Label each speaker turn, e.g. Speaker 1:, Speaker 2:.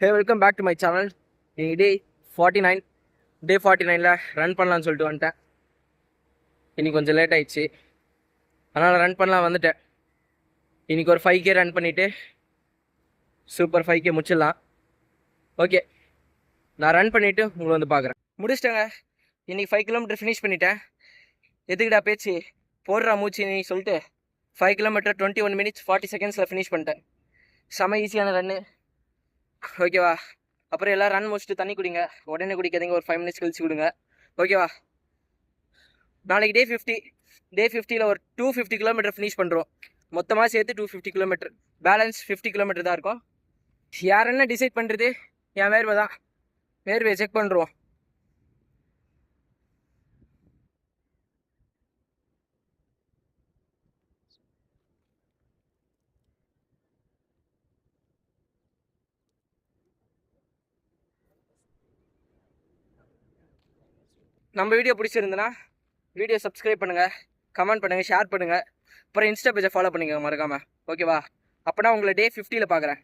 Speaker 1: Hey welcome back to my channel. இன்னைக்கு day 49 run பண்ணலான்னு சொல்லிட்டு வந்துட்டேன். இன்னைக்கு கொஞ்சம் லேட் ஆயிடுச்சு, அதனால் ரன் பண்ணலாம் வந்துட்டேன். இன்னைக்கு ஒரு 5K ரன் பண்ணிவிட்டு சூப்பர் 5K முடிச்சிடலாம். ஓகே, நான் ரன் பண்ணிவிட்டு உங்களை வந்து பார்க்குறேன். முடிச்சிட்டேங்க. இன்னைக்கு 5 கிலோமீட்டர் ஃபினிஷ் பண்ணிட்டேன். எதுக்குடா பேச்சு போடுறா மூச்சு நீ சொல்லிட்டு 5 கிலோமீட்டர் 21 minutes 40 seconds ஃபினிஷ் பண்ணிட்டேன். செம ஈஸியான ரன்னு, ஓகேவா? அப்புறம் எல்லாம் ரன் முடிச்சுட்டு தண்ணி குடிங்க, உடனே குடிக்காதீங்க, ஒரு 5 minutes கழிச்சு கொடுங்க, ஓகேவா? நாளைக்கு டே 50ல் ஒரு 250 கிலோமீட்டர் ஃபினிஷ் பண்ணுறோம். மொத்தமாக சேர்த்து 250 கிலோமீட்டர், பேலன்ஸ் 50 கிலோமீட்டர் தான் இருக்கும். யார் என்ன டிசைட் பண்ணுறது? என் வேர்வை தான். வேர்வையை செக் பண்ணுறோம். நம்ம வீடியோ பிடிச்சிருந்துன்னா வீடியோ சப்ஸ்கிரைப் பண்ணுங்கள், கமெண்ட் பண்ணுங்கள், ஷேர் பண்ணுங்கள். அப்புறம் இன்ஸ்டா பேஜை ஃபாலோ பண்ணிக்கோங்க மறக்காமல், ஓகேவா? அப்போனா உங்களை டே 50ல் பார்க்குறேன்.